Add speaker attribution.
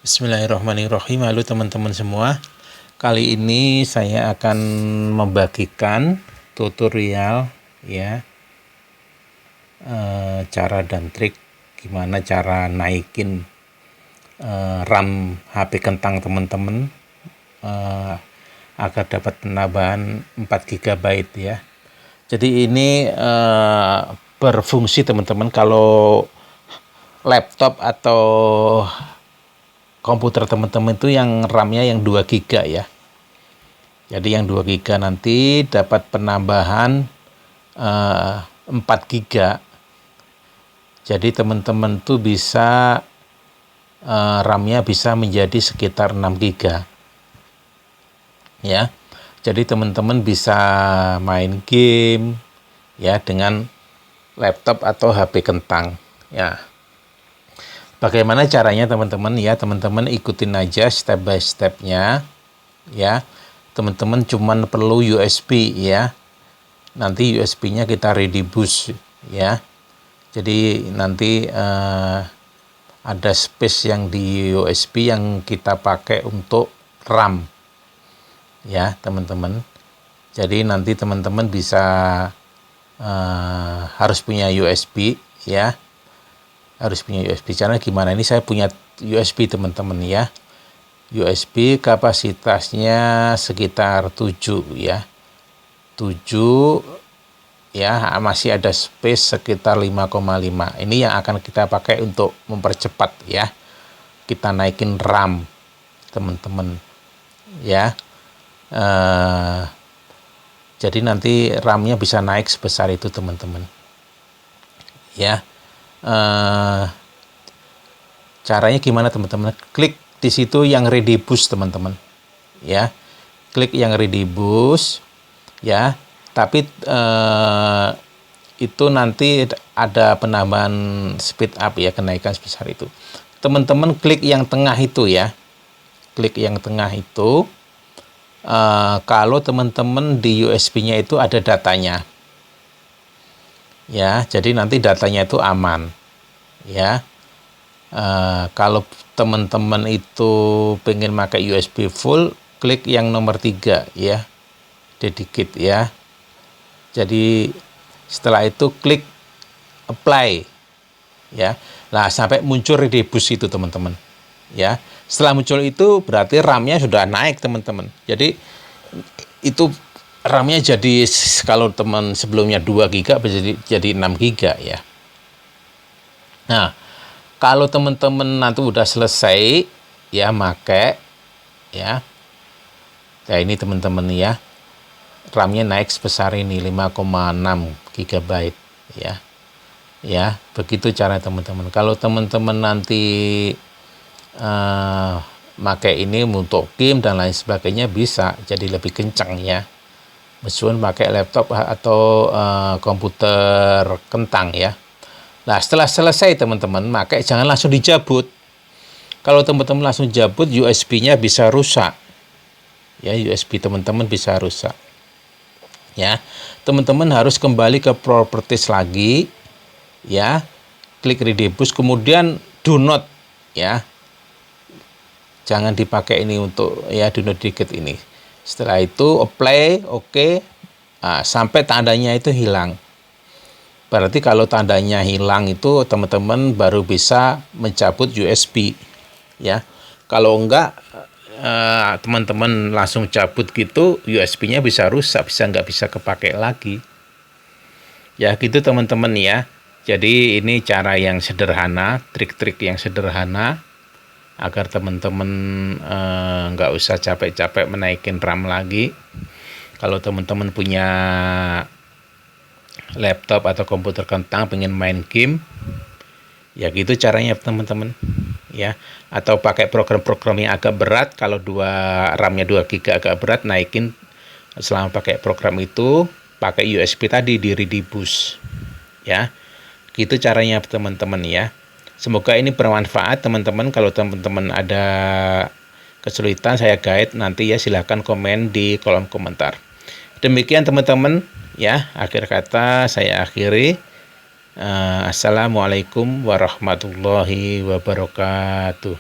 Speaker 1: Bismillahirrahmanirrahim. Halo teman-teman semua. Kali ini saya akan membagikan tutorial ya, cara dan trik gimana cara naikin RAM HP kentang teman-teman agar dapat penambahan 4 GB ya. Jadi ini berfungsi teman-teman kalau laptop atau komputer teman-teman itu yang RAM-nya yang 2 GB ya. Jadi yang 2 GB nanti dapat penambahan 4 GB. Jadi teman-teman tuh bisa RAM-nya bisa menjadi sekitar 6 GB. Ya. Jadi teman-teman bisa main game ya dengan laptop atau HP kentang ya. Bagaimana caranya teman-teman ya, teman-teman ikutin aja step by stepnya ya. Teman-teman cuman perlu USB ya. Nanti USB-nya kita ready boost ya. Jadi nanti ada space yang di USB yang kita pakai untuk RAM ya teman-teman. Jadi nanti teman-teman bisa harus punya USB ya. Harus punya USB. Caranya gimana? Ini saya punya USB teman-teman ya. USB kapasitasnya sekitar 7 ya. 7 ya, masih ada space sekitar 5,5. Ini yang akan kita pakai untuk mempercepat ya. Kita naikin RAM teman-teman ya. Jadi nanti RAM-nya bisa naik sebesar itu teman-teman ya. Caranya gimana teman-teman? Klik di situ yang ready boost teman-teman ya. Klik yang ready boost ya. Tapi itu nanti ada penambahan speed up ya, kenaikan sebesar itu. Teman-teman klik yang tengah itu ya. Klik yang tengah itu. Kalau teman-teman di USB-nya itu ada datanya ya, jadi nanti datanya itu aman ya. Kalau teman-teman itu pengen pakai USB full, klik yang nomor 3 ya, dedicate ya. Jadi setelah itu klik apply ya. Nah, sampai muncul ready boost itu teman-teman ya. Setelah muncul itu berarti RAM-nya sudah naik teman-teman. Jadi itu RAM-nya jadi, kalau teman sebelumnya 2 GB jadi 6 GB ya. Nah, kalau teman-teman nanti udah selesai ya make ya. Nah, ini teman-teman ya. RAM-nya naik sebesar ini 5,6 GB ya. Ya, begitu cara teman-teman. Kalau teman-teman nanti pakai ini untuk game dan lain sebagainya bisa jadi lebih kencang ya. Meskipun pakai laptop atau komputer kentang ya. Nah, setelah selesai teman-teman pakai, jangan langsung dicabut. Kalau teman-teman langsung cabut, USB-nya bisa rusak. Ya, USB teman-teman bisa rusak. Ya. Teman-teman harus kembali ke properties lagi ya. Klik ready boost, kemudian do not ya. Jangan dipakai ini untuk ya, do not dedicate ini. Setelah itu apply, oke. Nah, sampai tandanya itu hilang. Berarti kalau tandanya hilang itu teman-teman baru bisa mencabut USB ya. Kalau enggak teman-teman langsung cabut gitu, USB-nya bisa rusak, nggak bisa kepakai lagi. Ya gitu teman-teman ya. Jadi ini cara yang sederhana, trik-trik yang sederhana agar teman-teman nggak usah capek-capek menaikin RAM lagi. Kalau teman-teman punya laptop atau komputer kentang pengen main game, ya gitu caranya teman-teman ya. Atau pakai program-program yang agak berat, kalau RAM-nya 2 GB agak berat, naikin selama pakai program itu, pakai USB tadi di ready boost ya. Gitu caranya teman-teman ya. Semoga ini bermanfaat teman-teman. Kalau teman-teman ada kesulitan, saya guide nanti ya, silahkan komen di kolom komentar. Demikian teman-teman ya, akhir kata saya akhiri. Assalamualaikum warahmatullahi wabarakatuh.